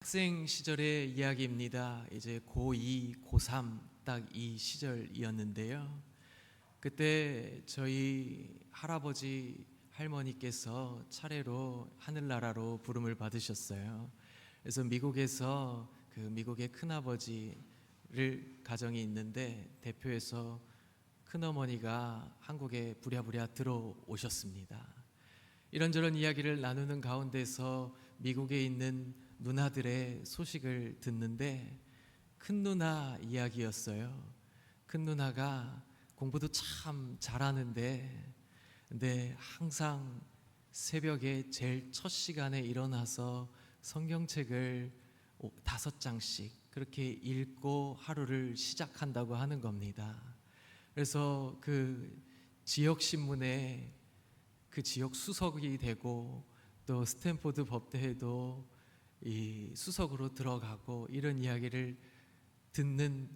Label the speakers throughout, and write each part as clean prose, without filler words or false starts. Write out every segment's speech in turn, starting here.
Speaker 1: 학생 시절의 이야기입니다. 이제 고2, 고3 딱 이 시절이었는데요. 그때 저희 할아버지 할머니께서 차례로 하늘나라로 부름을 받으셨어요. 그래서 미국에서 그 미국의 큰아버지를 가정이 있는데 대표해서 큰어머니가 한국에 부랴부랴 들어오셨습니다. 이런저런 이야기를 나누는 가운데서 미국에 있는 누나들의 소식을 듣는데 큰 누나 이야기였어요. 큰 누나가 공부도 참 잘하는데 근데 항상 새벽에 제일 첫 시간에 일어나서 성경책을 5장씩 그렇게 읽고 하루를 시작한다고 하는 겁니다. 그래서 그 지역 신문에 그 지역 수석이 되고 또 스탠포드 법대에도 이 수석으로 들어가고 이런 이야기를 듣는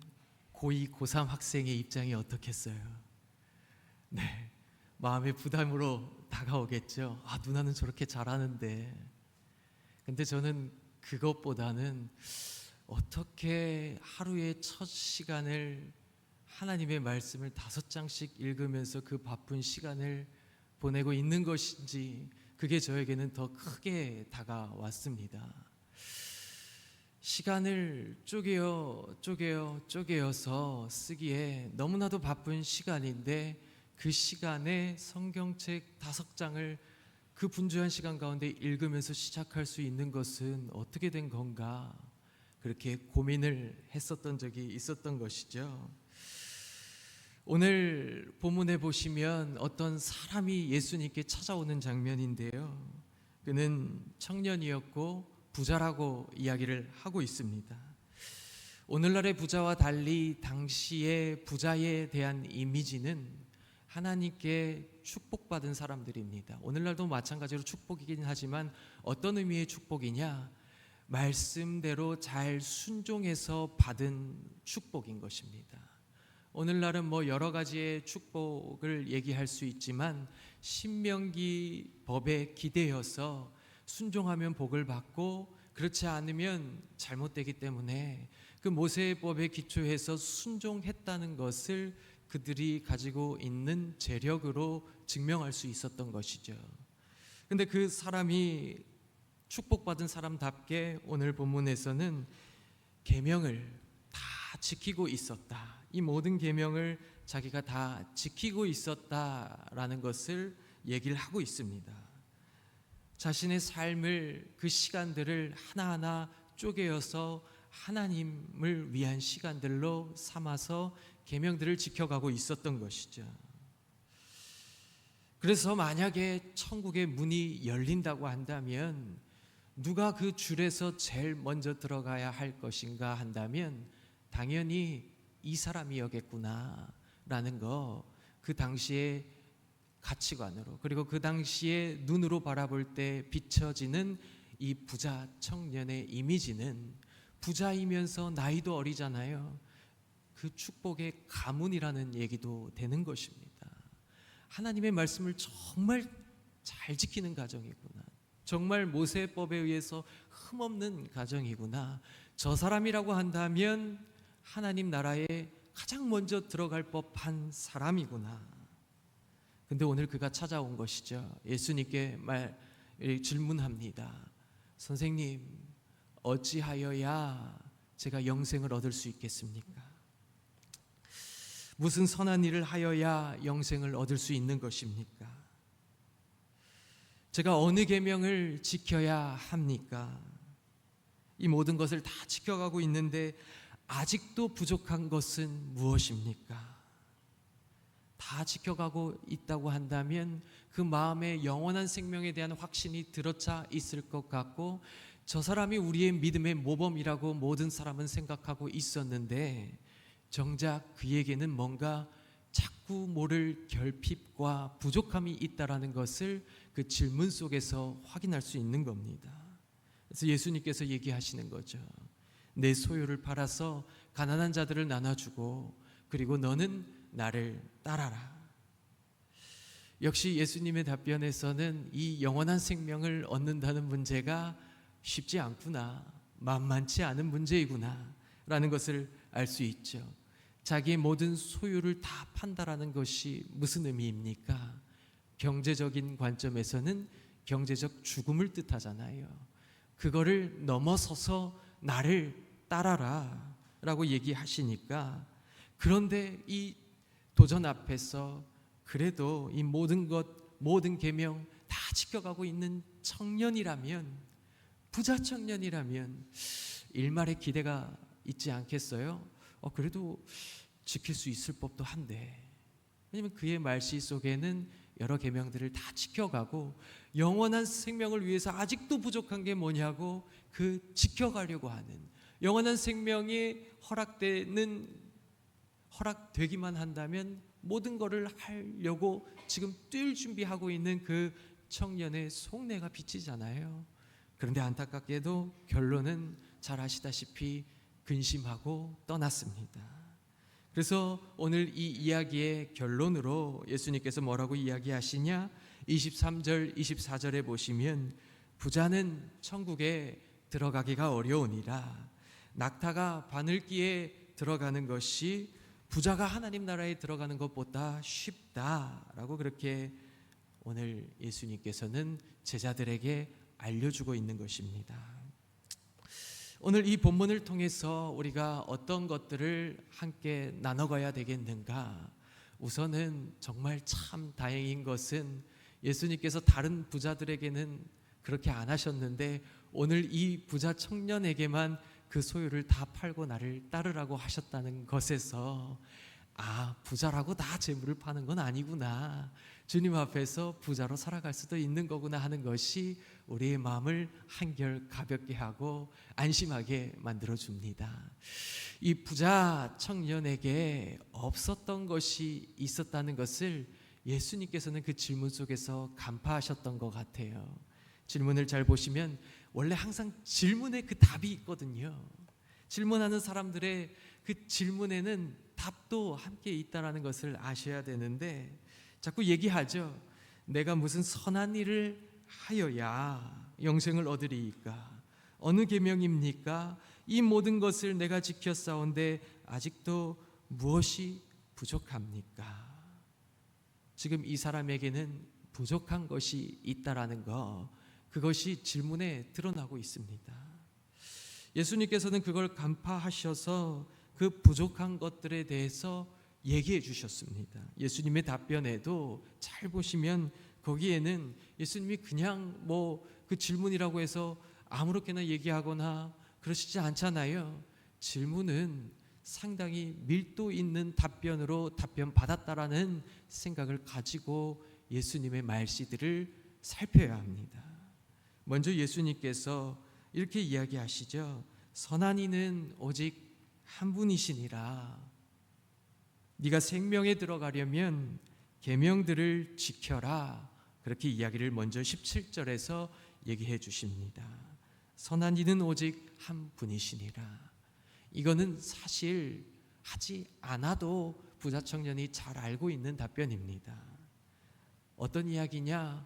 Speaker 1: 고2, 고3 학생의 입장이 어떻겠어요? 네, 마음의 부담으로 다가오겠죠. 아, 누나는 저렇게 잘하는데. 근데 저는 그것보다는 어떻게 하루의 첫 시간을 하나님의 말씀을 5장씩 읽으면서 그 바쁜 시간을 보내고 있는 것인지 그게 저에게는 더 크게 다가왔습니다. 시간을 쪼개어서 쓰기에 너무나도 바쁜 시간인데 그 시간에 성경책 5장을 그 분주한 시간 가운데 읽으면서 시작할 수 있는 것은 어떻게 된 건가 그렇게 고민을 했었던 적이 있었던 것이죠. 오늘 본문에 보시면 어떤 사람이 예수님께 찾아오는 장면인데요. 그는 청년이었고 부자라고 이야기를 하고 있습니다. 오늘날의 부자와 달리 당시의 부자에 대한 이미지는 하나님께 축복받은 사람들입니다. 오늘날도 마찬가지로 축복이긴 하지만 어떤 의미의 축복이냐? 말씀대로 잘 순종해서 받은 축복인 것입니다. 오늘날은 여러 가지의 축복을 얘기할 수 있지만 신명기 법에 기대어서 순종하면 복을 받고 그렇지 않으면 잘못되기 때문에 그 모세의 법에 기초해서 순종했다는 것을 그들이 가지고 있는 재력으로 증명할 수 있었던 것이죠. 근데 그 사람이 축복받은 사람답게 오늘 본문에서는 계명을 다 지키고 있었다. 이 모든 계명을 자기가 다 지키고 있었다라는 것을 얘기를 하고 있습니다. 자신의 삶을 그 시간들을 하나하나 쪼개어서 하나님을 위한 시간들로 삼아서 계명들을 지켜가고 있었던 것이죠. 그래서 만약에 천국의 문이 열린다고 한다면 누가 그 줄에서 제일 먼저 들어가야 할 것인가 한다면 당연히 이 사람이었겠구나라는 거 그 당시에 가치관으로 그리고 그 당시에 눈으로 바라볼 때 비춰지는 이 부자 청년의 이미지는 부자이면서 나이도 어리잖아요. 그 축복의 가문이라는 얘기도 되는 것입니다. 하나님의 말씀을 정말 잘 지키는 가정이구나. 정말 모세법에 의해서 흠없는 가정이구나. 저 사람이라고 한다면 하나님 나라에 가장 먼저 들어갈 법한 사람이구나. 근데 오늘 그가 찾아온 것이죠. 예수님께 질문합니다. 선생님, 어찌하여야 제가 영생을 얻을 수 있겠습니까? 무슨 선한 일을 하여야 영생을 얻을 수 있는 것입니까? 제가 어느 계명을 지켜야 합니까? 이 모든 것을 다 지켜가고 있는데 아직도 부족한 것은 무엇입니까? 다 지켜가고 있다고 한다면 그 마음에 영원한 생명에 대한 확신이 들어차 있을 것 같고 저 사람이 우리의 믿음의 모범이라고 모든 사람은 생각하고 있었는데 정작 그에게는 뭔가 자꾸 모를 결핍과 부족함이 있다라는 것을 그 질문 속에서 확인할 수 있는 겁니다. 그래서 예수님께서 얘기하시는 거죠. 내 소유를 팔아서 가난한 자들을 나눠주고 그리고 너는 나를 따라라. 역시 예수님의 답변에서는 이 영원한 생명을 얻는다는 문제가 쉽지 않구나, 만만치 않은 문제이구나 라는 것을 알 수 있죠. 자기의 모든 소유를 다 판다라는 것이 무슨 의미입니까? 경제적인 관점에서는 경제적 죽음을 뜻하잖아요. 그거를 넘어서서 나를 따라라 라고 얘기하시니까, 그런데 이 도전 앞에서 그래도 이 모든 계명 다 지켜가고 있는 청년이라면, 부자 청년이라면 일말의 기대가 있지 않겠어요? 그래도 지킬 수 있을 법도 한데. 왜냐면 그의 말씨 속에는 여러 계명들을 다 지켜가고 영원한 생명을 위해서 아직도 부족한 게 뭐냐고 그 지켜가려고 하는, 영원한 생명이 허락되기만 한다면 모든 것을 하려고 지금 뛸 준비하고 있는 그 청년의 속내가 비치잖아요. 그런데 안타깝게도 결론은 잘 아시다시피 근심하고 떠났습니다. 그래서 오늘 이 이야기의 결론으로 예수님께서 뭐라고 이야기하시냐? 23절 24절에 보시면 부자는 천국에 들어가기가 어려우니라 낙타가 바늘기에 들어가는 것이 부자가 하나님 나라에 들어가는 것보다 쉽다라고 그렇게 오늘 예수님께서는 제자들에게 알려주고 있는 것입니다. 오늘 이 본문을 통해서 우리가 어떤 것들을 함께 나눠가야 되겠는가? 우선은 정말 참 다행인 것은 예수님께서 다른 부자들에게는 그렇게 안 하셨는데 오늘 이 부자 청년에게만 그 소유를 다 팔고 나를 따르라고 하셨다는 것에서, 부자라고 다 재물을 파는 건 아니구나, 주님 앞에서 부자로 살아갈 수도 있는 거구나 하는 것이 우리의 마음을 한결 가볍게 하고 안심하게 만들어줍니다. 이 부자 청년에게 없었던 것이 있었다는 것을 예수님께서는 그 질문 속에서 간파하셨던 것 같아요. 질문을 잘 보시면 원래 항상 질문에 그 답이 있거든요. 질문하는 사람들의 그 질문에는 답도 함께 있다는 것을 아셔야 되는데, 자꾸 얘기하죠. 내가 무슨 선한 일을 하여야 영생을 얻으리이까? 어느 계명입니까? 이 모든 것을 내가 지켰사온데 아직도 무엇이 부족합니까? 지금 이 사람에게는 부족한 것이 있다라는 거, 그것이 질문에 드러나고 있습니다. 예수님께서는 그걸 간파하셔서 그 부족한 것들에 대해서 얘기해 주셨습니다. 예수님의 답변에도 잘 보시면 거기에는 예수님이 그냥 그 질문이라고 해서 아무렇게나 얘기하거나 그러시지 않잖아요. 질문은 상당히 밀도 있는 답변으로 답변 받았다라는 생각을 가지고 예수님의 말씀들을 살펴야 합니다. 먼저 예수님께서 이렇게 이야기하시죠. 선한 이는 오직 한 분이시니라. 네가 생명에 들어가려면 계명들을 지켜라. 그렇게 이야기를 먼저 17절에서 얘기해 주십니다. 선한 이는 오직 한 분이시니라. 이거는 사실 하지 않아도 부자 청년이 잘 알고 있는 답변입니다. 어떤 이야기냐?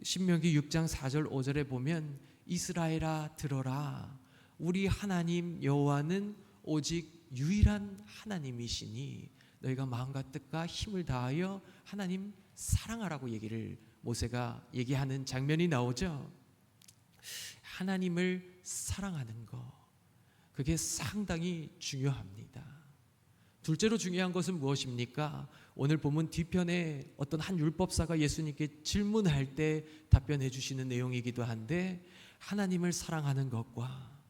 Speaker 1: 신명기 6장 4절 5절에 보면 이스라엘아 들어라. 우리 하나님 여호와는 오직 유일한 하나님이시니 너희가 마음과 뜻과 힘을 다하여 하나님 사랑하라고 모세가 얘기하는 장면이 나오죠. 하나님을 사랑하는 것, 그게 상당히 중요합니다. 둘째로 중요한 것은 무엇입니까? 오늘 본문 뒤편에 어떤 한 율법사가 예수님께 질문할 때 답변해 주시는 내용이기도 한데, 하나님을 사랑하는 것과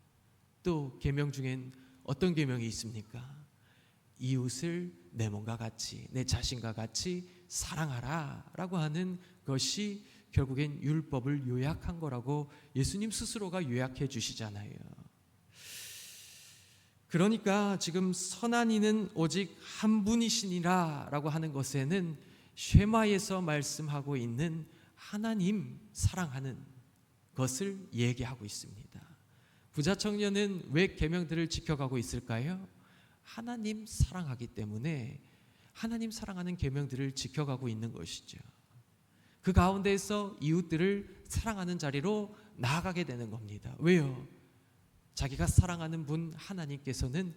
Speaker 1: 또 계명 중엔 어떤 계명이 있습니까? 이웃을 내 몸과 같이, 내 자신과 같이 사랑하라 라고 하는 것이 결국엔 율법을 요약한 거라고 예수님 스스로가 요약해 주시잖아요. 그러니까 지금 선한 이는 오직 한 분이시니라 라고 하는 것에는 쉐마에서 말씀하고 있는 하나님 사랑하는 것을 얘기하고 있습니다. 부자 청년은 왜 계명들을 지켜가고 있을까요? 하나님 사랑하기 때문에 하나님 사랑하는 계명들을 지켜가고 있는 것이죠. 그 가운데에서 이웃들을 사랑하는 자리로 나아가게 되는 겁니다. 왜요? 자기가 사랑하는 분 하나님께서는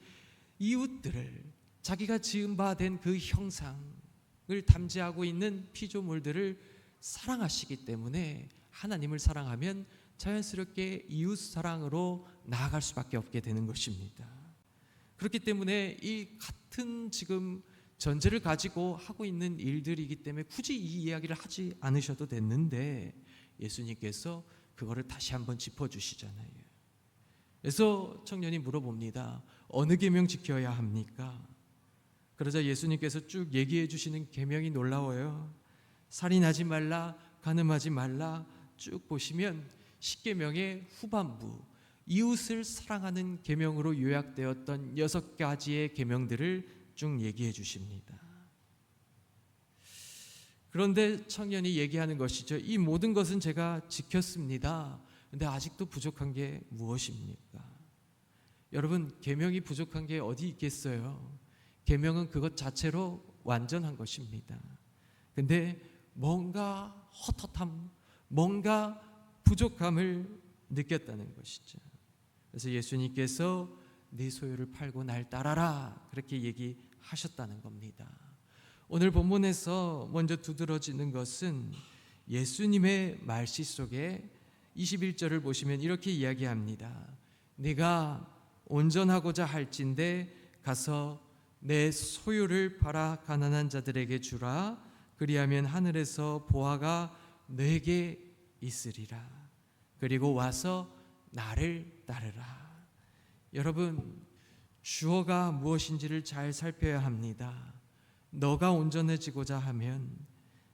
Speaker 1: 이웃들을 자기가 지은 바 된 그 형상을 담지하고 있는 피조물들을 사랑하시기 때문에 하나님을 사랑하면 자연스럽게 이웃 사랑으로 나아갈 수밖에 없게 되는 것입니다. 그렇기 때문에 이 같은 지금 전제를 가지고 하고 있는 일들이기 때문에 굳이 이 이야기를 하지 않으셔도 됐는데 예수님께서 그거를 다시 한번 짚어주시잖아요. 그래서 청년이 물어봅니다. 어느 계명 지켜야 합니까? 그러자 예수님께서 쭉 얘기해 주시는 계명이 놀라워요. 살인하지 말라, 간음하지 말라 쭉 보시면 십계명의 후반부 이웃을 사랑하는 계명으로 요약되었던 6가지의 계명들을 쭉 얘기해 주십니다. 그런데 청년이 얘기하는 것이죠. 이 모든 것은 제가 지켰습니다. 근데 아직도 부족한 게 무엇입니까? 여러분, 계명이 부족한 게 어디 있겠어요? 계명은 그것 자체로 완전한 것입니다. 근데 뭔가 헛헛함, 뭔가 부족함을 느꼈다는 것이죠. 그래서 예수님께서 네 소유를 팔고 날 따라라 그렇게 얘기하셨다는 겁니다. 오늘 본문에서 먼저 두드러지는 것은 예수님의 말씀 속에 21절을 보시면 이렇게 이야기합니다. 네가 온전하고자 할진대 가서 내 소유를 팔아 가난한 자들에게 주라. 그리하면 하늘에서 보화가 내게 있으리라. 그리고 와서 나를 따르라. 여러분, 주어가 무엇인지를 잘 살펴야 합니다. 너가 온전해지고자 하면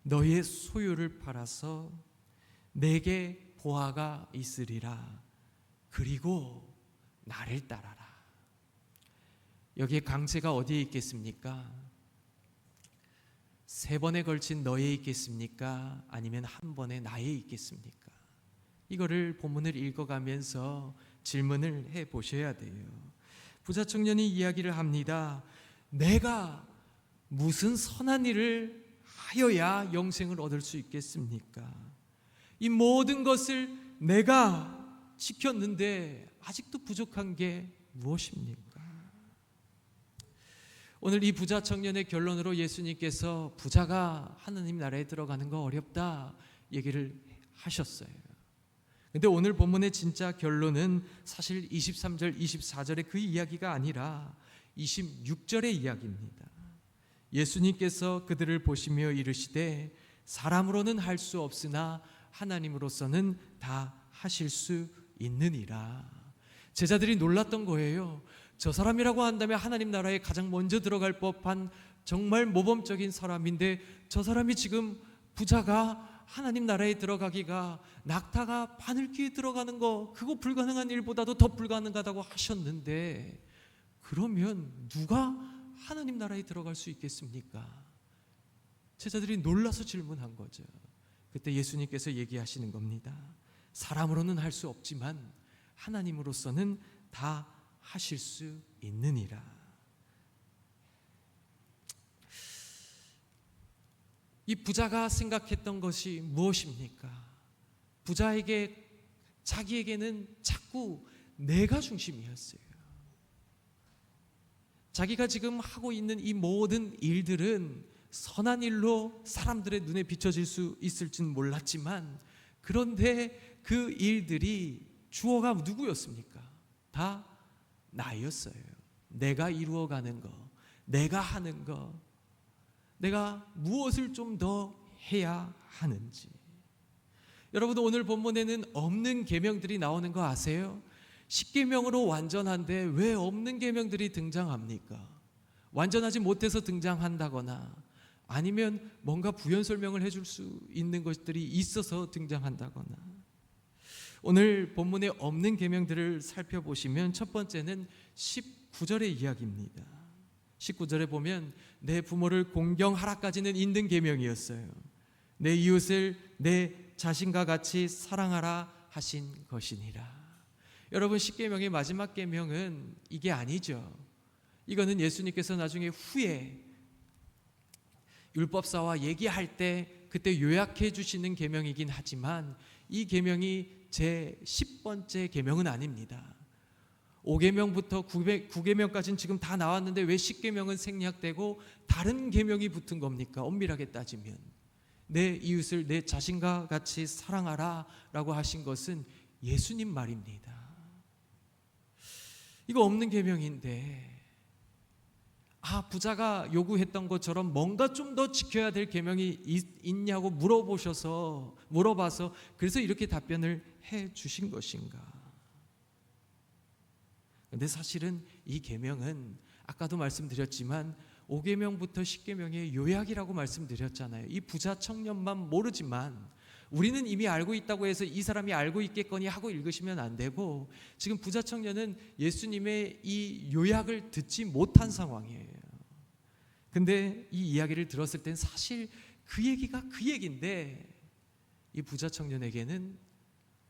Speaker 1: 너의 소유를 팔아서 내게 보화가 있으리라. 그리고 나를 따라라. 여기에 강세가 어디에 있겠습니까? 3번에 걸친 너에 있겠습니까? 아니면 한 번에 나에 있겠습니까? 이거를 본문을 읽어가면서 질문을 해보셔야 돼요. 부자 청년이 이야기를 합니다. 내가 무슨 선한 일을 하여야 영생을 얻을 수 있겠습니까? 이 모든 것을 내가 지켰는데 아직도 부족한 게 무엇입니까? 오늘 이 부자 청년의 결론으로 예수님께서 부자가 하나님 나라에 들어가는 거 어렵다 얘기를 하셨어요. 근데 오늘 본문의 진짜 결론은 사실 23절, 24절의 그 이야기가 아니라 26절의 이야기입니다. 예수님께서 그들을 보시며 이르시되 사람으로는 할 수 없으나 하나님으로서는 다 하실 수 있느니라. 제자들이 놀랐던 거예요. 저 사람이라고 한다면 하나님 나라에 가장 먼저 들어갈 법한 정말 모범적인 사람인데 저 사람이 지금 부자가 하나님 나라에 들어가기가 낙타가 바늘귀에 들어가는 거 그거 불가능한 일보다도 더 불가능하다고 하셨는데 그러면 누가 하나님 나라에 들어갈 수 있겠습니까? 제자들이 놀라서 질문한 거죠. 그때 예수님께서 얘기하시는 겁니다. 사람으로는 할 수 없지만 하나님으로서는 다 하실 수 있느니라. 이 부자가 생각했던 것이 무엇입니까? 부자에게 자기에게는 자꾸 내가 중심이었어요. 자기가 지금 하고 있는 이 모든 일들은 선한 일로 사람들의 눈에 비춰질 수 있을지는 몰랐지만 그런데 그 일들이 주어가 누구였습니까? 다 나였어요. 내가 이루어가는 거, 내가 하는 거, 내가 무엇을 좀 더 해야 하는지. 여러분, 오늘 본문에는 없는 계명들이 나오는 거 아세요? 10계명으로 완전한데 왜 없는 계명들이 등장합니까? 완전하지 못해서 등장한다거나 아니면 뭔가 부연 설명을 해줄 수 있는 것들이 있어서 등장한다거나. 오늘 본문에 없는 계명들을 살펴보시면 첫 번째는 19절의 이야기입니다. 19절에 보면 내 부모를 공경하라까지는 있는 계명이었어요. 내 이웃을 내 자신과 같이 사랑하라 하신 것이니라. 여러분, 10계명의 마지막 계명은 이게 아니죠. 이거는 예수님께서 나중에 후에 율법사와 얘기할 때 그때 요약해 주시는 계명이긴 하지만 이 계명이 제 10번째 계명은 아닙니다. 5계명부터 9계명까지는 지금 다 나왔는데 왜 10계명은 생략되고 다른 계명이 붙은 겁니까? 엄밀하게 따지면 내 이웃을 내 자신과 같이 사랑하라 라고 하신 것은 예수님 말입니다. 이거 없는 계명인데 부자가 요구했던 것처럼 뭔가 좀 더 지켜야 될 계명이 있냐고 물어봐서 그래서 이렇게 답변을 해 주신 것인가? 근데 사실은 이 계명은 아까도 말씀드렸지만 5계명부터 10계명의 요약이라고 말씀드렸잖아요. 이 부자 청년만 모르지만 우리는 이미 알고 있다고 해서 이 사람이 알고 있겠거니 하고 읽으시면 안 되고, 지금 부자 청년은 예수님의 이 요약을 듣지 못한 상황이에요. 근데 이 이야기를 들었을 땐 사실 그 얘기가 그 얘기인데 이 부자 청년에게는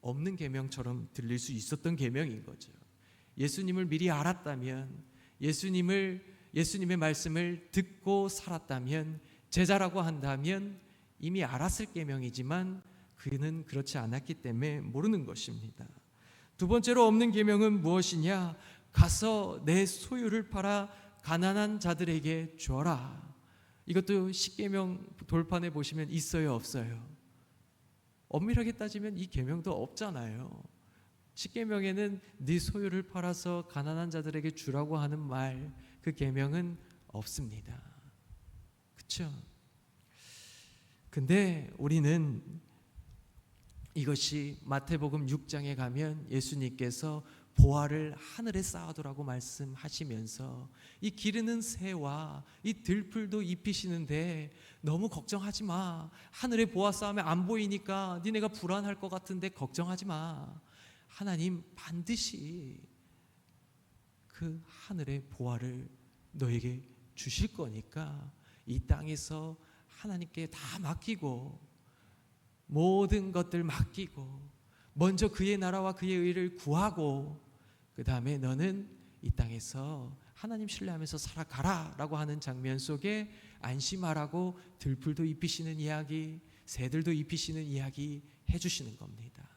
Speaker 1: 없는 계명처럼 들릴 수 있었던 계명인 거죠. 예수님을 미리 알았다면, 예수님의 말씀을 듣고 살았다면, 제자라고 한다면 이미 알았을 계명이지만 그는 그렇지 않았기 때문에 모르는 것입니다. 두 번째로 없는 계명은 무엇이냐? 가서 내 소유를 팔아 가난한 자들에게 줘라. 이것도 10계명 돌판에 보시면 있어요, 없어요? 엄밀하게 따지면 이 계명도 없잖아요. 10계명에는 네 소유를 팔아서 가난한 자들에게 주라고 하는 말, 그 계명은 없습니다. 그렇죠? 근데 우리는 이것이 마태복음 6장에 가면 예수님께서 보화를 하늘에 쌓아두라고 말씀하시면서 이 기르는 새와 이 들풀도 입히시는데 너무 걱정하지 마. 하늘에 보화 쌓으면 안 보이니까 니네가 불안할 것 같은데 걱정하지 마. 하나님 반드시 그 하늘의 보화를 너에게 주실 거니까 이 땅에서 하나님께 다 맡기고, 모든 것들 맡기고, 먼저 그의 나라와 그의 의를 구하고, 그 다음에 너는 이 땅에서 하나님 신뢰하면서 살아가라 라고 하는 장면 속에 안심하라고 들풀도 입히시는 이야기, 새들도 입히시는 이야기 해주시는 겁니다.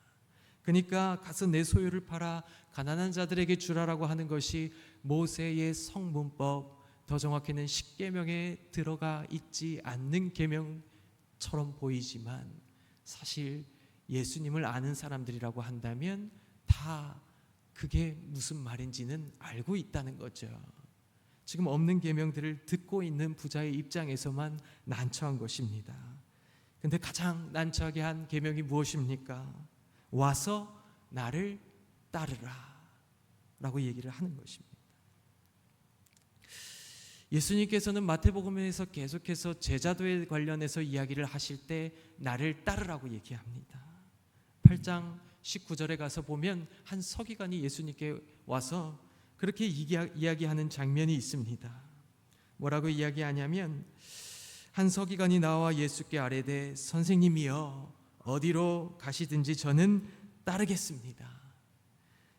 Speaker 1: 그러니까 가서 내 소유를 팔아 가난한 자들에게 주라라고 하는 것이 모세의 성문법, 더 정확히는 10계명에 들어가 있지 않는 계명처럼 보이지만 사실 예수님을 아는 사람들이라고 한다면 다 그게 무슨 말인지는 알고 있다는 거죠. 지금 없는 계명들을 듣고 있는 부자의 입장에서만 난처한 것입니다. 근데 가장 난처하게 한 계명이 무엇입니까? 와서 나를 따르라 라고 얘기를 하는 것입니다. 예수님께서는 마태복음에서 계속해서 제자도에 관련해서 이야기를 하실 때 나를 따르라고 얘기합니다. 8장 19절에 가서 보면 한 서기관이 예수님께 와서 그렇게 이야기하는 장면이 있습니다. 뭐라고 이야기하냐면, 한 서기관이 나와 예수께 아뢰되 선생님이여 어디로 가시든지 저는 따르겠습니다.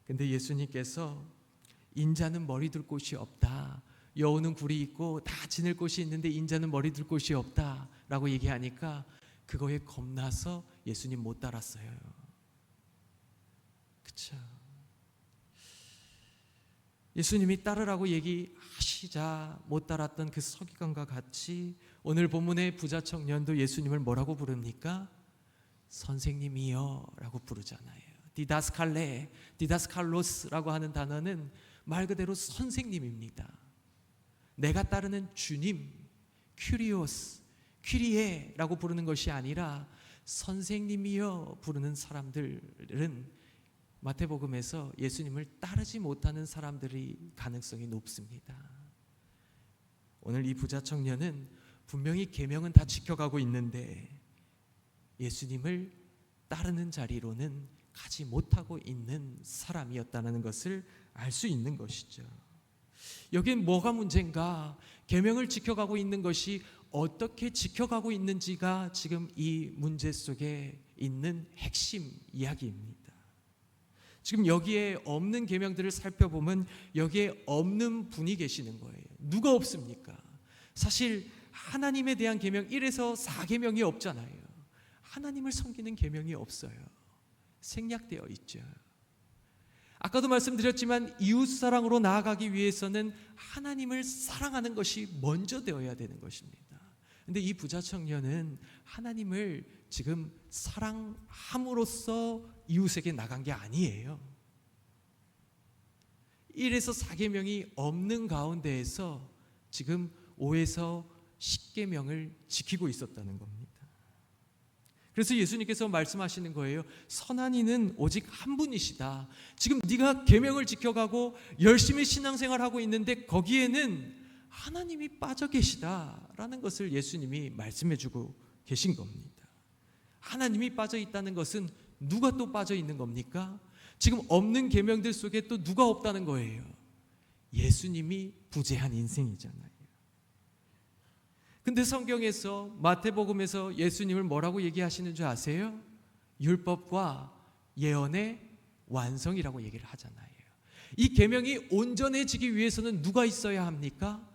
Speaker 1: 근데 예수님께서 인자는 머리 둘 곳이 없다, 여우는 굴이 있고 다 지낼 곳이 있는데 인자는 머리 둘 곳이 없다 라고 얘기하니까 그거에 겁나서 예수님 못 따랐어요. 그쵸? 예수님이 따르라고 얘기하시자 못 따랐던 그 서기관과 같이 오늘 본문의 부자 청년도 예수님을 뭐라고 부릅니까? 선생님이여 라고 부르잖아요. 디다스칼레, 디다스칼로스라고 하는 단어는 말 그대로 선생님입니다. 내가 따르는 주님, 큐리오스, 퀴리에라고 부르는 것이 아니라 선생님이여 부르는 사람들은 마태복음에서 예수님을 따르지 못하는 사람들이 가능성이 높습니다. 오늘 이 부자 청년은 분명히 계명은 다 지켜가고 있는데 예수님을 따르는 자리로는 가지 못하고 있는 사람이었다는 것을 알 수 있는 것이죠. 여기엔 뭐가 문제인가? 계명을 지켜가고 있는 것이 어떻게 지켜가고 있는지가 지금 이 문제 속에 있는 핵심 이야기입니다. 지금 여기에 없는 계명들을 살펴보면 여기에 없는 분이 계시는 거예요. 누가 없습니까? 사실 하나님에 대한 계명 1에서 4계명이 없잖아요. 하나님을 섬기는 계명이 없어요. 생략되어 있죠. 아까도 말씀드렸지만 이웃 사랑으로 나아가기 위해서는 하나님을 사랑하는 것이 먼저 되어야 되는 것입니다. 근데 이 부자 청년은 하나님을 지금 사랑함으로써 이웃에게 나간 게 아니에요. 1에서 4계명이 없는 가운데에서 지금 5에서 10계명을 지키고 있었다는 겁니다. 그래서 예수님께서 말씀하시는 거예요. 선한 이는 오직 한 분이시다. 지금 네가 계명을 지켜가고 열심히 신앙생활하고 있는데 거기에는 하나님이 빠져 계시다라는 것을 예수님이 말씀해주고 계신 겁니다. 하나님이 빠져 있다는 것은 누가 또 빠져 있는 겁니까? 지금 없는 계명들 속에 또 누가 없다는 거예요? 예수님이 부재한 인생이잖아요. 근데 성경에서 마태복음에서 예수님을 뭐라고 얘기하시는 줄 아세요? 율법과 예언의 완성이라고 얘기를 하잖아요. 이 계명이 온전해지기 위해서는 누가 있어야 합니까?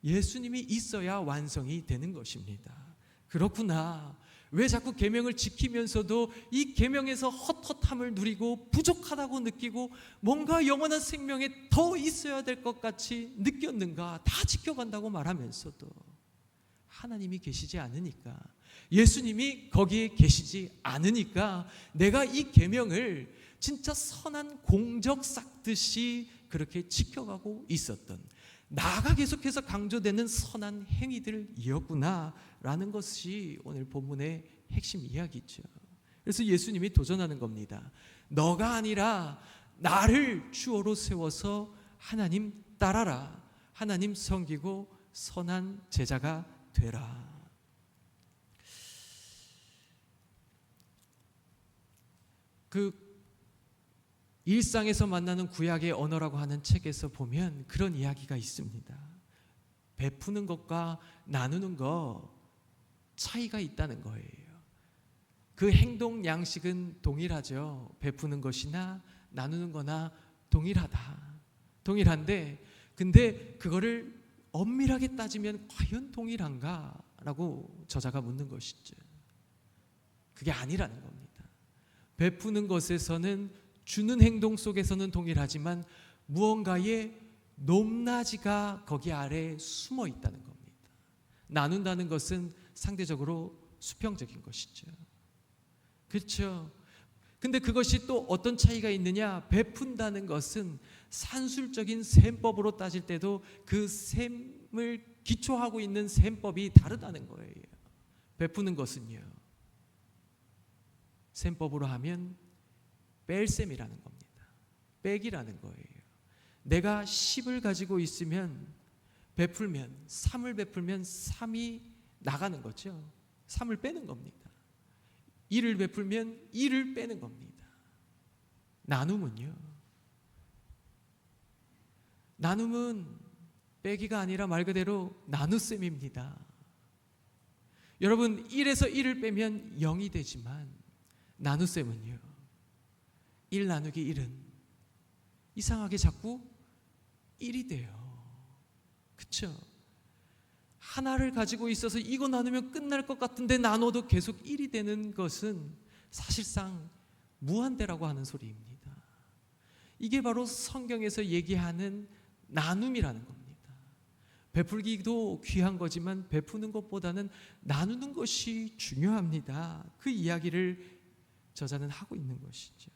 Speaker 1: 예수님이 있어야 완성이 되는 것입니다. 그렇구나. 왜 자꾸 계명을 지키면서도 이 계명에서 헛헛함을 누리고 부족하다고 느끼고 뭔가 영원한 생명에 더 있어야 될 것 같이 느꼈는가? 다 지켜간다고 말하면서도 하나님이 계시지 않으니까, 예수님이 거기에 계시지 않으니까 내가 이 계명을 진짜 선한 공적 싹듯이 그렇게 지켜가고 있었던, 나가 계속해서 강조되는 선한 행위들이었구나라는 것이 오늘 본문의 핵심 이야기죠. 그래서 예수님이 도전하는 겁니다. 너가 아니라 나를 주어로 세워서 하나님 따라라. 하나님 섬기고 선한 제자가 되라. 그 일상에서 만나는 구약의 언어라고 하는 책에서 보면 그런 이야기가 있습니다. 베푸는 것과 나누는 것 차이가 있다는 거예요. 그 행동 양식은 동일하죠. 베푸는 것이나 나누는 거나 동일한데 근데 그거를 엄밀하게 따지면 과연 동일한가? 라고 저자가 묻는 것이죠. 그게 아니라는 겁니다. 베푸는 것에서는, 주는 행동 속에서는 동일하지만 무언가의 높낮이가 거기 아래에 숨어 있다는 겁니다. 나눈다는 것은 상대적으로 수평적인 것이죠. 그렇죠? 근데 그것이 또 어떤 차이가 있느냐? 베푼다는 것은 산술적인 셈법으로 따질 때도 그 셈을 기초하고 있는 셈법이 다르다는 거예요. 베푸는 것은요, 셈법으로 하면 뺄셈이라는 겁니다. 빼기라는 거예요. 내가 10을 가지고 있으면 베풀면, 3을 베풀면 3이 나가는 거죠. 3을 빼는 겁니다. 1을 베풀면 1을 빼는 겁니다. 나눔은요, 나눔은 빼기가 아니라 말 그대로 나눗셈입니다. 여러분, 1에서 1을 빼면 0이 되지만 나눗셈은요, 1 나누기 1은 이상하게 자꾸 1이 돼요. 그렇죠? 하나를 가지고 있어서 이거 나누면 끝날 것 같은데 나눠도 계속 1이 되는 것은 사실상 무한대라고 하는 소리입니다. 이게 바로 성경에서 얘기하는 나눔이라는 겁니다. 베풀기도 귀한 거지만 베푸는 것보다는 나누는 것이 중요합니다. 그 이야기를 저자는 하고 있는 것이죠.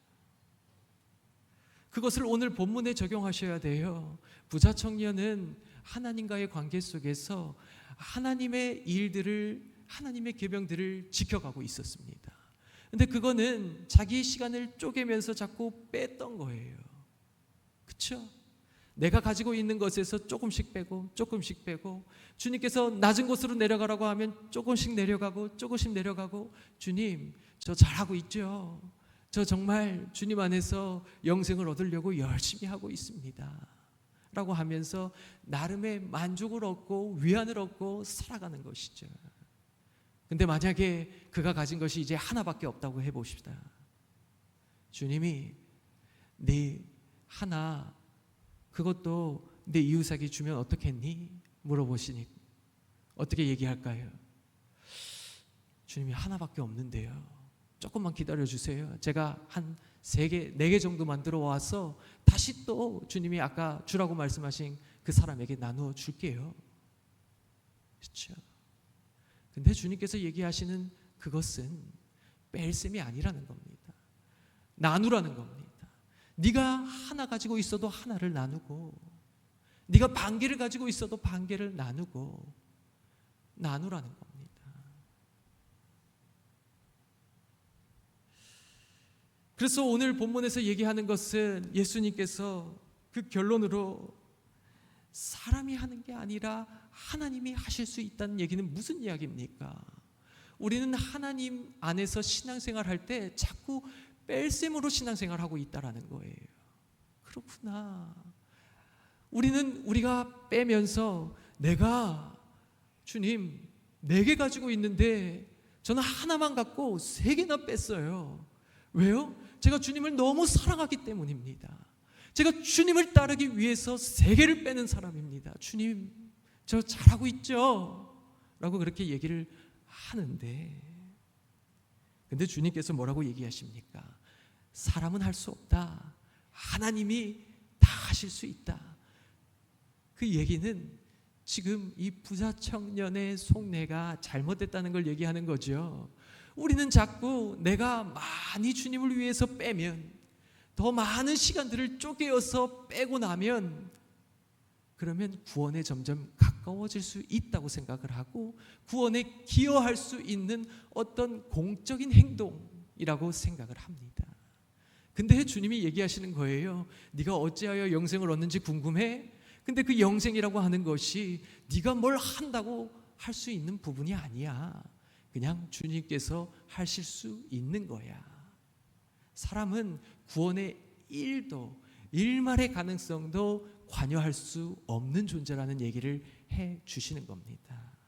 Speaker 1: 그것을 오늘 본문에 적용하셔야 돼요. 부자 청년은 하나님과의 관계 속에서 하나님의 일들을, 하나님의 계명들을 지켜가고 있었습니다. 근데 그거는 자기 시간을 쪼개면서 자꾸 뺐던 거예요. 그렇죠? 내가 가지고 있는 것에서 조금씩 빼고 조금씩 빼고, 주님께서 낮은 곳으로 내려가라고 하면 조금씩 내려가고 조금씩 내려가고, 주님 저 잘하고 있죠? 저 정말 주님 안에서 영생을 얻으려고 열심히 하고 있습니다 라고 하면서 나름의 만족을 얻고 위안을 얻고 살아가는 것이죠. 근데 만약에 그가 가진 것이 이제 하나밖에 없다고 해봅시다. 주님이 네 하나, 그것도 내 이웃에게 주면 어떻겠니? 물어보시니 어떻게 얘기할까요? 주님이 하나밖에 없는데요. 조금만 기다려 주세요. 제가 한 3개, 4개 정도 만들어 와서 다시 또 주님이 아까 주라고 말씀하신 그 사람에게 나누어 줄게요. 그렇죠? 근데 주님께서 얘기하시는 그것은 뺄셈이 아니라는 겁니다. 나누라는 겁니다. 네가 하나 가지고 있어도 하나를 나누고, 네가 반 개를 가지고 있어도 반 개를 나누고, 나누라는 겁니다. 그래서 오늘 본문에서 얘기하는 것은 예수님께서 그 결론으로 사람이 하는 게 아니라 하나님이 하실 수 있다는 얘기는 무슨 이야기입니까? 우리는 하나님 안에서 신앙생활 할 때 자꾸 뺄셈으로 신앙생활 하고 있다라는 거예요. 그렇구나. 우리가 빼면서 내가 주님 4개 가지고 있는데 저는 하나만 갖고 3개나 뺐어요. 왜요? 제가 주님을 너무 사랑하기 때문입니다. 제가 주님을 따르기 위해서 3개를 빼는 사람입니다. 주님, 저 잘하고 있죠? 라고 그렇게 얘기를 하는데, 근데 주님께서 뭐라고 얘기하십니까? 사람은 할 수 없다. 하나님이 다 하실 수 있다. 그 얘기는 지금 이 부자 청년의 속내가 잘못됐다는 걸 얘기하는 거죠. 우리는 자꾸 내가 많이 주님을 위해서 빼면, 더 많은 시간들을 쪼개어서 빼고 나면, 그러면 구원에 점점 가까워질 수 있다고 생각을 하고 구원에 기여할 수 있는 어떤 공적인 행동이라고 생각을 합니다. 근데 주님이 얘기하시는 거예요. 네가 어찌하여 영생을 얻는지 궁금해? 근데 그 영생이라고 하는 것이 네가 뭘 한다고 할 수 있는 부분이 아니야. 그냥 주님께서 하실 수 있는 거야. 사람은 구원의 1말의 가능성도 관여할 수 없는 존재라는 얘기를 해 주시는 겁니다.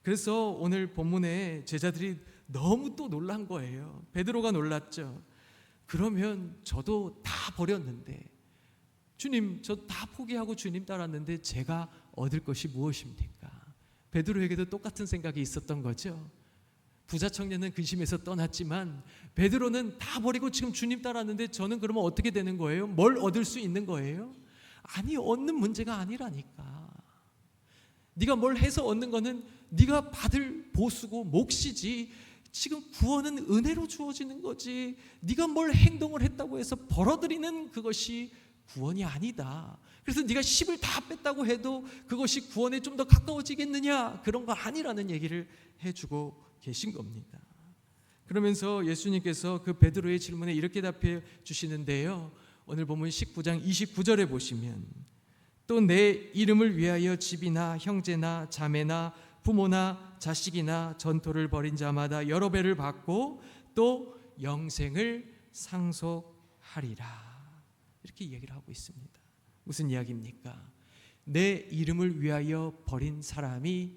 Speaker 1: 그래서 오늘 본문에 제자들이 너무 또 놀란 거예요. 베드로가 놀랐죠. 그러면 저도 다 버렸는데, 주님, 저 다 포기하고 주님 따랐는데 제가 얻을 것이 무엇입니까? 베드로에게도 똑같은 생각이 있었던 거죠. 부자 청년은 근심해서 떠났지만 베드로는 다 버리고 지금 주님 따랐는데 저는 그러면 어떻게 되는 거예요? 뭘 얻을 수 있는 거예요? 아니, 얻는 문제가 아니라니까. 네가 뭘 해서 얻는 거는 네가 받을 보수고 몫이지, 지금 구원은 은혜로 주어지는 거지, 네가 뭘 행동을 했다고 해서 벌어들이는 그것이 구원이 아니다. 그래서 네가 10을 다 뺐다고 해도 그것이 구원에 좀 더 가까워지겠느냐? 그런 거 아니라는 얘기를 해주고 계신 겁니다. 그러면서 예수님께서 그 베드로의 질문에 이렇게 답해 주시는데요. 오늘 본문 19장 29절에 보시면, 또 내 이름을 위하여 집이나 형제나 자매나 부모나 자식이나 전토를 벌인 자마다 여러 배를 받고 또 영생을 상속하리라. 이렇게 얘기를 하고 있습니다. 무슨 이야기입니까? 내 이름을 위하여 버린 사람이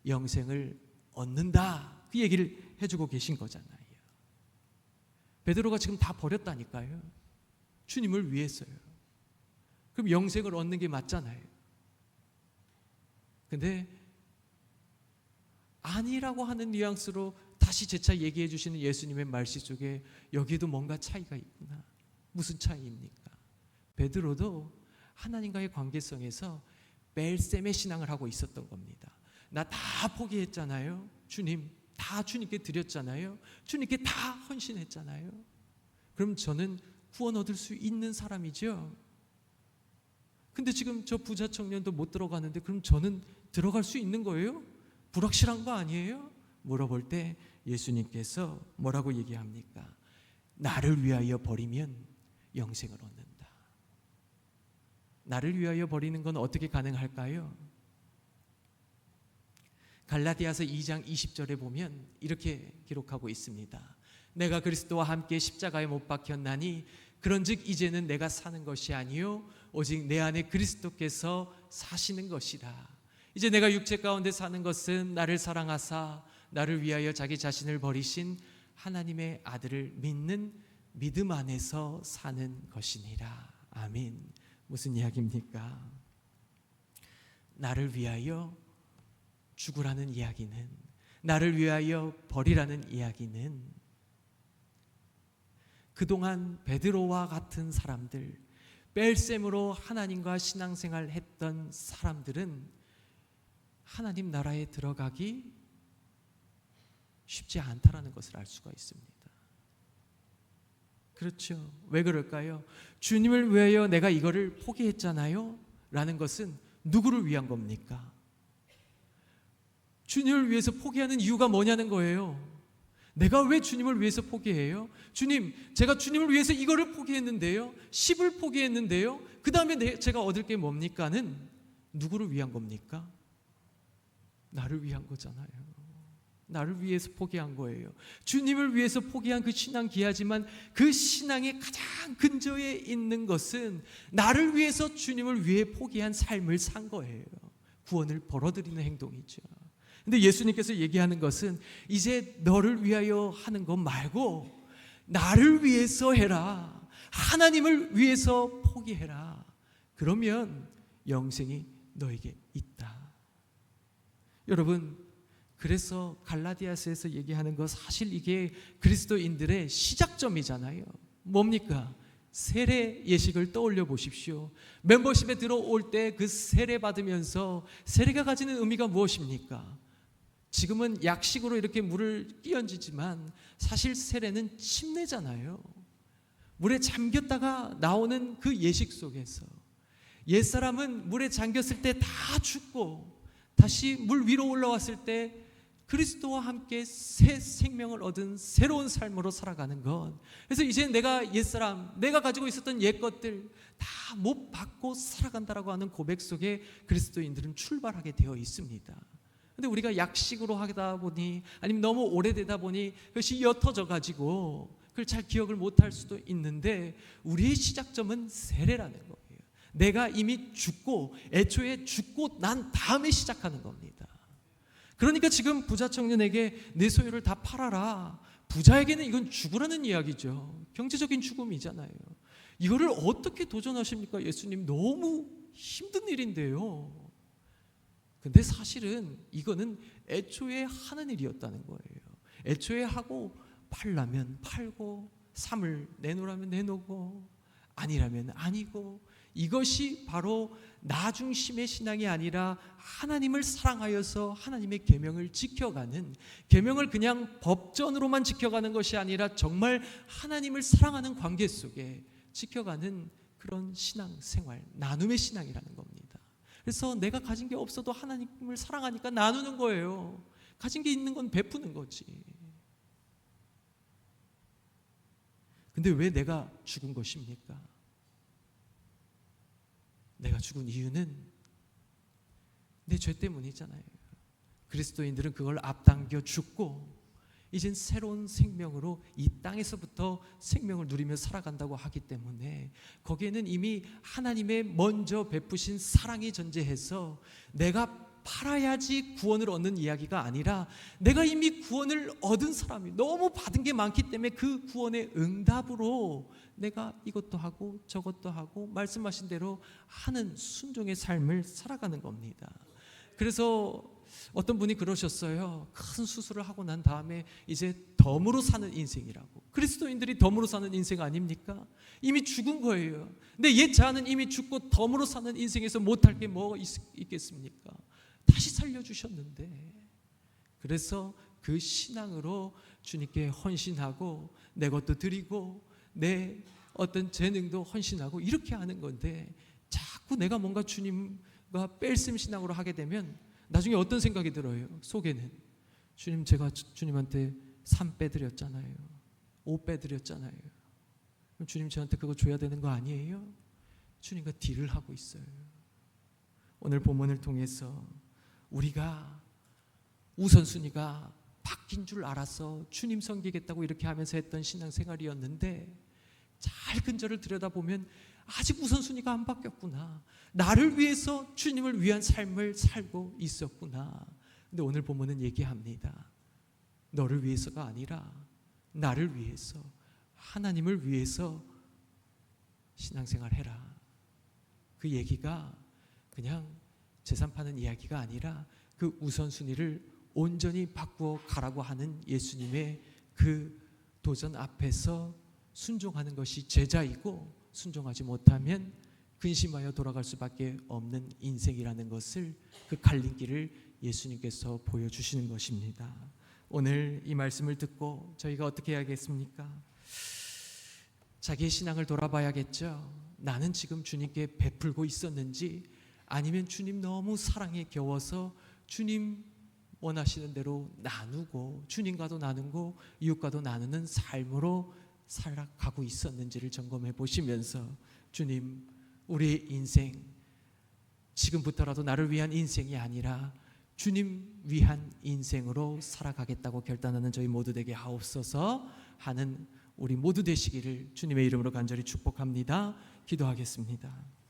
Speaker 1: 영생을 얻는다. 그 얘기를 해주고 계신 거잖아요. 베드로가 지금 다 버렸다니까요. 주님을 위해서요. 그럼 영생을 얻는 게 맞잖아요. 근데 아니라고 하는 뉘앙스로 다시 재차 얘기해 주시는 예수님의 말씀 속에 여기도 뭔가 차이가 있구나. 무슨 차이입니까? 베드로도 하나님과의 관계성에서 뺄셈의 신앙을 하고 있었던 겁니다. 나 다 포기했잖아요. 주님, 다 주님께 드렸잖아요. 주님께 다 헌신했잖아요. 그럼 저는 구원 얻을 수 있는 사람이죠. 근데 지금 저 부자 청년도 못 들어가는데 그럼 저는 들어갈 수 있는 거예요? 불확실한 거 아니에요? 물어볼 때 예수님께서 뭐라고 얘기합니까? 나를 위하여 버리면 영생을 얻는다. 나를 위하여 버리는 건 어떻게 가능할까요? 갈라디아서 2장 20절에 보면 이렇게 기록하고 있습니다. 내가 그리스도와 함께 십자가에 못 박혔나니 그런즉 이제는 내가 사는 것이 아니요 오직 내 안에 그리스도께서 사시는 것이라. 이제 내가 육체 가운데 사는 것은 나를 사랑하사 나를 위하여 자기 자신을 버리신 하나님의 아들을 믿는 믿음 안에서 사는 것이니라. 아멘. 무슨 이야기입니까? 나를 위하여 죽으라는 이야기는 나를 위하여 버리라는 이야기는 그동안 베드로와 같은 사람들, 뺄셈으로 하나님과 신앙생활 했던 사람들은 하나님 나라에 들어가기 쉽지 않다라는 것을 알 수가 있습니다. 그렇죠. 왜 그럴까요? 주님을 위하여 내가 이거를 포기했잖아요 라는 것은 누구를 위한 겁니까? 주님을 위해서 포기하는 이유가 뭐냐는 거예요. 내가 왜 주님을 위해서 포기해요? 주님, 제가 주님을 위해서 이거를 포기했는데요, 10을 포기했는데요, 그 다음에 제가 얻을 게 뭡니까는 누구를 위한 겁니까? 나를 위한 거잖아요. 나를 위해서 포기한 거예요. 주님을 위해서 포기한 그 신앙 귀하지만 그 신앙의 가장 근저에 있는 것은 나를 위해서 주님을 위해 포기한 삶을 산 거예요. 구원을 벌어들이는 행동이죠. 근데 예수님께서 얘기하는 것은 이제 너를 위하여 하는 것 말고 나를 위해서 해라. 하나님을 위해서 포기해라. 그러면 영생이 너에게 있다. 여러분, 그래서 갈라디아서에서 얘기하는 것, 사실 이게 그리스도인들의 시작점이잖아요. 뭡니까? 세례 예식을 떠올려 보십시오. 멤버십에 들어올 때 그 세례 받으면서 세례가 가지는 의미가 무엇입니까? 지금은 약식으로 이렇게 물을 끼얹지만 사실 세례는 침례잖아요. 물에 잠겼다가 나오는 그 예식 속에서 옛사람은 물에 잠겼을 때 다 죽고 다시 물 위로 올라왔을 때 그리스도와 함께 새 생명을 얻은 새로운 삶으로 살아가는 것. 그래서 이제 내가 옛사람, 내가 가지고 있었던 옛것들 다 못 받고 살아간다라고 하는 고백 속에 그리스도인들은 출발하게 되어 있습니다. 근데 우리가 약식으로 하다 보니 아니면 너무 오래되다 보니 그것이 옅어져 가지고 그걸 잘 기억을 못할 수도 있는데 우리의 시작점은 세례라는 거예요. 내가 이미 죽고 애초에 죽고 난 다음에 시작하는 겁니다. 그러니까 지금 부자 청년에게 내 소유를 다 팔아라. 부자에게는 이건 죽으라는 이야기죠. 경제적인 죽음이잖아요. 이거를 어떻게 도전하십니까? 예수님, 너무 힘든 일인데요. 근데 사실은 이거는 애초에 하는 일이었다는 거예요. 애초에 하고 팔라면 팔고 삶을 내놓으라면 내놓고 아니라면 아니고, 이것이 바로 나 중심의 신앙이 아니라 하나님을 사랑하여서 하나님의 계명을 지켜가는, 계명을 그냥 법전으로만 지켜가는 것이 아니라 정말 하나님을 사랑하는 관계 속에 지켜가는 그런 신앙생활, 나눔의 신앙이라는 겁니다. 그래서 내가 가진 게 없어도 하나님을 사랑하니까 나누는 거예요. 가진 게 있는 건 베푸는 거지. 근데 왜 내가 죽은 것입니까? 내가 죽은 이유는 내 죄 때문이잖아요. 그리스도인들은 그걸 앞당겨 죽고 이젠 새로운 생명으로 이 땅에서부터 생명을 누리며 살아간다고 하기 때문에 거기에는 이미 하나님의 먼저 베푸신 사랑이 전제해서 내가 팔아야지 구원을 얻는 이야기가 아니라 내가 이미 구원을 얻은 사람이 너무 받은 게 많기 때문에 그 구원의 응답으로 내가 이것도 하고 저것도 하고 말씀하신 대로 하는 순종의 삶을 살아가는 겁니다. 그래서 어떤 분이 그러셨어요. 큰 수술을 하고 난 다음에 이제 덤으로 사는 인생이라고. 그리스도인들이 덤으로 사는 인생 아닙니까? 이미 죽은 거예요. 근데 옛 자는 이미 죽고 덤으로 사는 인생에서 못할 게 뭐가 있겠습니까? 다시 살려주셨는데, 그래서 그 신앙으로 주님께 헌신하고 내 것도 드리고 내 어떤 재능도 헌신하고 이렇게 하는 건데, 자꾸 내가 뭔가 주님과 뺄셈 신앙으로 하게 되면 나중에 어떤 생각이 들어요? 속에는 주님, 제가 주님한테 3 빼드렸잖아요. 5 빼드렸잖아요. 그럼 주님 저한테 그거 줘야 되는 거 아니에요? 주님과 딜을 하고 있어요. 오늘 본문을 통해서 우리가 우선순위가 바뀐 줄 알아서 주님 섬기겠다고 이렇게 하면서 했던 신앙생활이었는데 잘 근저를 들여다보면 아직 우선순위가 안 바뀌었구나. 나를 위해서 주님을 위한 삶을 살고 있었구나. 근데 오늘 본문은 얘기합니다. 너를 위해서가 아니라 나를 위해서, 하나님을 위해서 신앙생활 해라. 그 얘기가 그냥 재산 파는 이야기가 아니라 그 우선순위를 온전히 바꾸어 가라고 하는 예수님의 그 도전 앞에서 순종하는 것이 제자이고, 순종하지 못하면 근심하여 돌아갈 수밖에 없는 인생이라는 것을, 그 갈림길을 예수님께서 보여주시는 것입니다. 오늘 이 말씀을 듣고 저희가 어떻게 해야겠습니까? 자기의 신앙을 돌아봐야겠죠. 나는 지금 주님께 베풀고 있었는지, 아니면 주님 너무 사랑에 겨워서 주님 원하시는 대로 나누고, 주님과도 나누고 이웃과도 나누는 삶으로 살아가고 있었는지를 점검해 보시면서, 주님, 우리의 인생 지금부터라도 나를 위한 인생이 아니라 주님 위한 인생으로 살아가겠다고 결단하는 저희 모두 되게 하옵소서 하는 우리 모두 되시기를 주님의 이름으로 간절히 축복합니다. 기도하겠습니다.